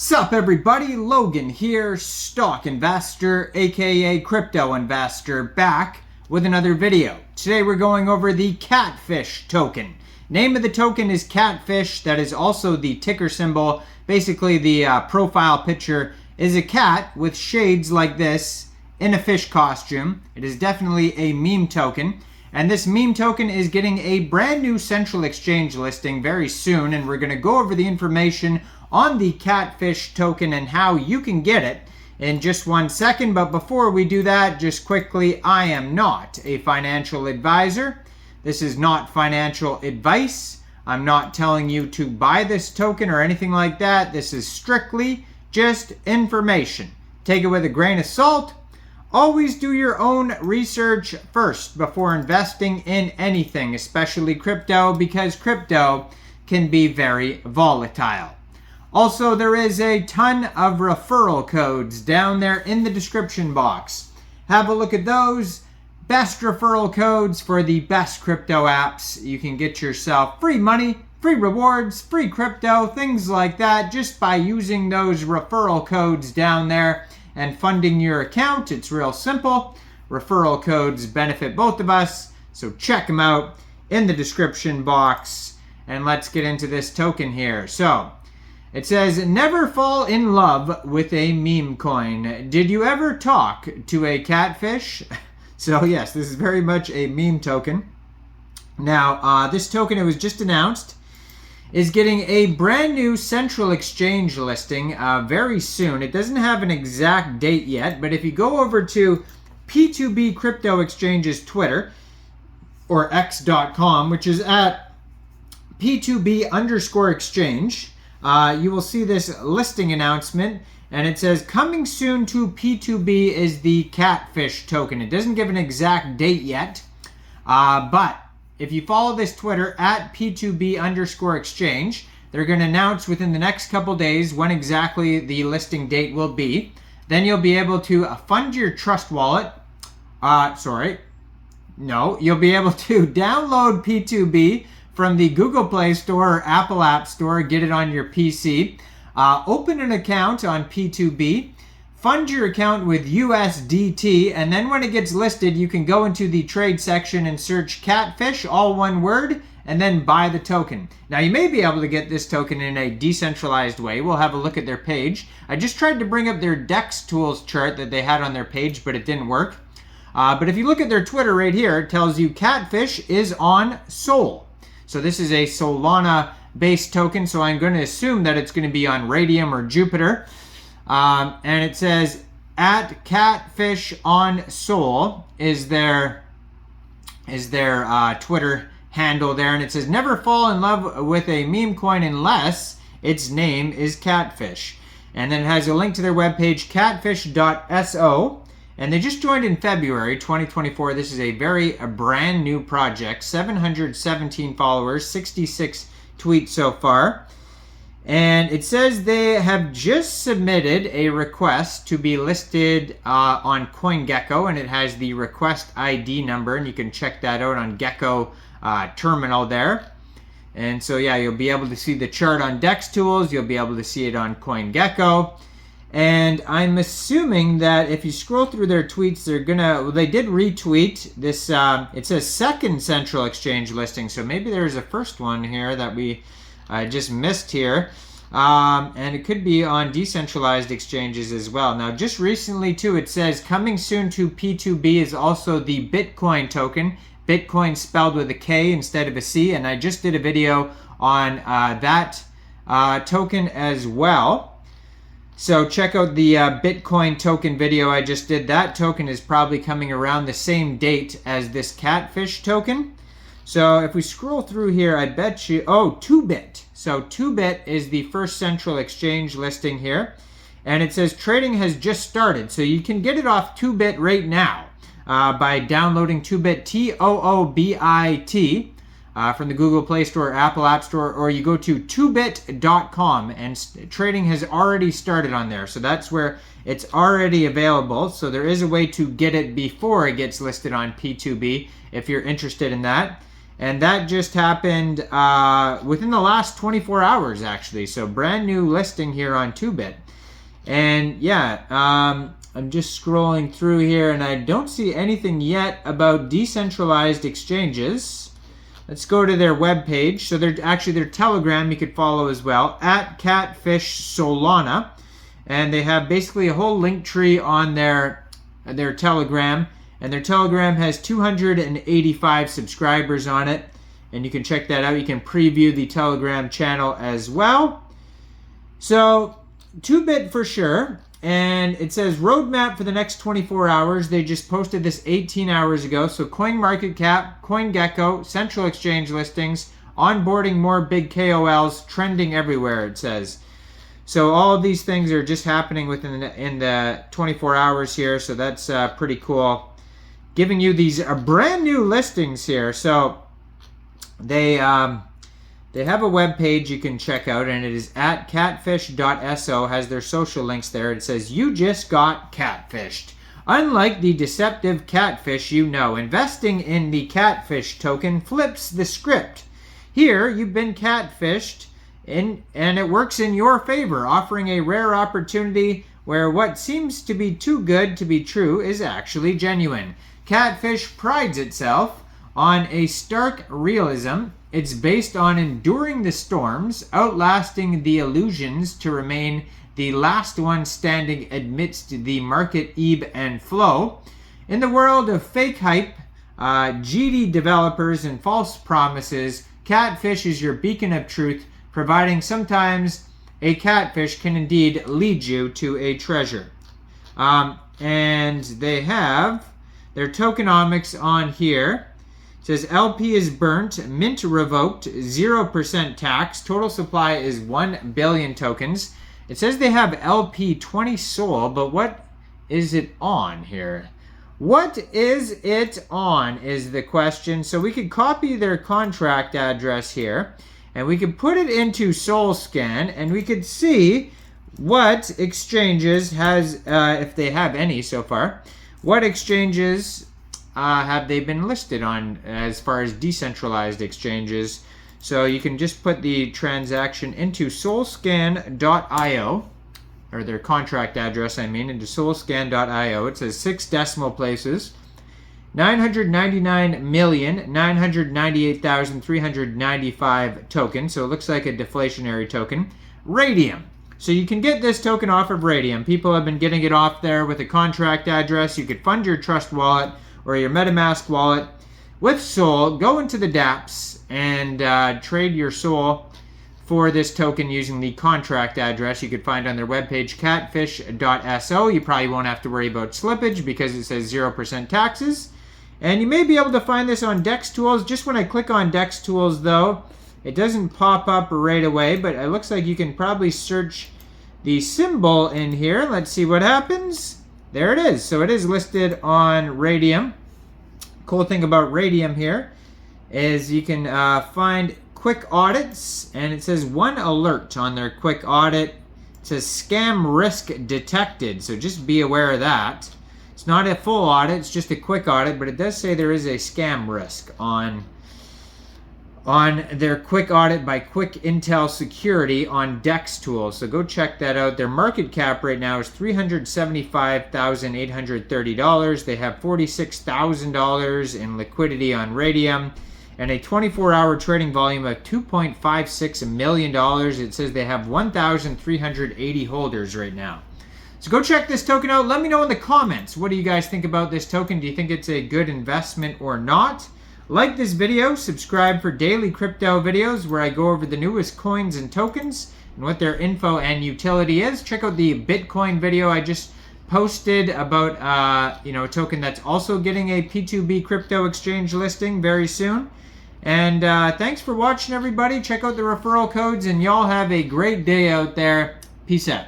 Sup everybody, Logan here, stock investor aka crypto investor, back with another video. Today we're going over the Catfish token. Name of the token is Catfish. That is also the ticker symbol. Basically the profile picture is a cat with shades like this in a fish costume. It is definitely a meme token. And this meme token is getting a brand new central exchange listing very soon, and we're going to go over the information on the Catfish token and how you can get it in just 1 second. But before we do that, just quickly, I am not a financial advisor. This is not financial advice. I'm not telling you to buy this token or anything like that. This is strictly just information. Take it with a grain of salt. Always do your own research first before investing in anything, especially crypto, because crypto can be very volatile. Also, there is a ton of referral codes down there in the description box. Have a look at those. Best referral codes for the best crypto apps. You can get yourself free money, free rewards, free crypto, things like that, just by using those referral codes down there and funding your account. It's real simple. Referral codes benefit both of us, so check them out in the description box. And let's get into this token here. So it says, never fall in love with a meme coin. Did you ever talk to a catfish? So yes, this is very much a meme token. Now, this token, it was just announced, is getting a brand new central exchange listing very soon. It doesn't have an exact date yet, but if you go over to P2B Crypto Exchange's Twitter, or x.com, which is at P2B_exchange, you will see this listing announcement, and it says coming soon to P2B is the Catfish token. It doesn't give an exact date yet, but if you follow this Twitter at P2B_exchange, they're going to announce within the next couple days when exactly the listing date will be. Then you'll be able to fund your Trust Wallet. You'll be able to download P2B from the Google Play Store or Apple App Store, get it on your PC, open an account on P2B, fund your account with USDT, and then when it gets listed, you can go into the trade section and search Catfish, all one word, and then buy the token. Now, you may be able to get this token in a decentralized way. We'll have a look at their page. I just tried to bring up their DEX tools chart that they had on their page, but it didn't work. But if you look at their Twitter right here, it tells you Catfish is on Sol. So this is a Solana-based token, so I'm going to assume that it's going to be on Raydium or Jupiter. And it says, at Catfish on Sol is their Twitter handle there. And it says, never fall in love with a meme coin unless its name is Catfish. And then it has a link to their webpage, catfish.so. And they just joined in February 2024. This is a brand new project. 717 followers, 66 tweets so far. And it says they have just submitted a request to be listed on CoinGecko, and it has the request ID number, and you can check that out on Gecko terminal there. And so yeah, you'll be able to see the chart on DEX tools. You'll be able to see it on CoinGecko. And I'm assuming that if you scroll through their tweets, they did retweet this, it says second central exchange listing. So maybe there's a first one here that we just missed here. And it could be on decentralized exchanges as well. Now, just recently too, it says coming soon to P2B is also the Bitcoin token. Bitcoin spelled with a K instead of a C. And I just did a video on that token as well. So check out the Bitcoin token video I just did. That token is probably coming around the same date as this Catfish token. So if we scroll through here, I bet you, 2bit. So 2bit is the first central exchange listing here. And it says trading has just started. So you can get it off 2bit right now by downloading 2bit, TOOBIT. From the Google Play Store, Apple App Store, or you go to 2bit.com, and trading has already started on there. So that's where it's already available. So there is a way to get it before it gets listed on P2B if you're interested in that. And that just happened within the last 24 hours, actually. So brand new listing here on 2bit. And yeah, I'm just scrolling through here and I don't see anything yet about decentralized exchanges. Let's go to their webpage. So they're actually their Telegram you could follow as well, at Catfish Solana. And they have basically a whole link tree on their Telegram. And their Telegram has 285 subscribers on it. And you can check that out. You can preview the Telegram channel as well. So 2bit for sure. And it says roadmap for the next 24 hours. They just posted this 18 hours ago. So CoinMarketCap, CoinGecko, central exchange listings, onboarding more big KOLs, trending everywhere, it says. So all of these things are just happening within the 24 hours here. So that's pretty cool. Giving you these brand new listings here. So they have a web page you can check out, and it is at catfish.so, has their social links there. It says, you just got catfished. Unlike the deceptive catfish you know, investing in the Catfish token flips the script. Here, you've been catfished, and it works in your favor, offering a rare opportunity where what seems to be too good to be true is actually genuine. Catfish prides itself on a stark realism. It's based on enduring the storms, outlasting the illusions to remain the last one standing amidst the market ebb and flow. In the world of fake hype, GD developers and false promises, Catfish is your beacon of truth, providing sometimes a catfish can indeed lead you to a treasure. And they have their tokenomics on here. It says LP is burnt, mint revoked, 0% tax, total supply is 1 billion tokens. It says they have LP 20 SOL, but what is it on here? What is it on is the question. So we could copy their contract address here, and we could put it into SolScan, and we could see what exchanges has, if they have any so far, what exchanges have they been listed on as far as decentralized exchanges. So you can just put the transaction into solscan.io, or their contract address, I mean, into solscan.io. It says 6 decimal places, 999,998,395 tokens. So it looks like a deflationary token. Raydium. So you can get this token off of Raydium. People have been getting it off there with a contract address. You could fund your Trust wallet or your MetaMask wallet with Sol. Go into the dApps and trade your Sol for this token using the contract address you could find on their webpage, catfish.so. You probably won't have to worry about slippage because it says 0% taxes. And you may be able to find this on DEX Tools. Just when I click on DEX Tools, though, it doesn't pop up right away, but it looks like you can probably search the symbol in here. Let's see what happens. There it is. So it is listed on Raydium. Cool thing about Raydium here is you can find quick audits, and it says 1 alert on their quick audit. It says scam risk detected, so just be aware of that. It's not a full audit, it's just a quick audit, but it does say there is a scam risk on their quick audit by Quick Intel Security on DEX Tools. So go check that out. Their market cap right now is $375,830. They have $46,000 in liquidity on Raydium and a 24-hour trading volume of $2.56 million. It says they have 1,380 holders right now. So go check this token out. Let me know in the comments. What do you guys think about this token? Do you think it's a good investment or not? Like this video, subscribe for daily crypto videos where I go over the newest coins and tokens and what their info and utility is. Check out the Bitcoin video I just posted about a token that's also getting a P2B crypto exchange listing very soon. And thanks for watching, everybody. Check out the referral codes, and y'all have a great day out there. Peace out.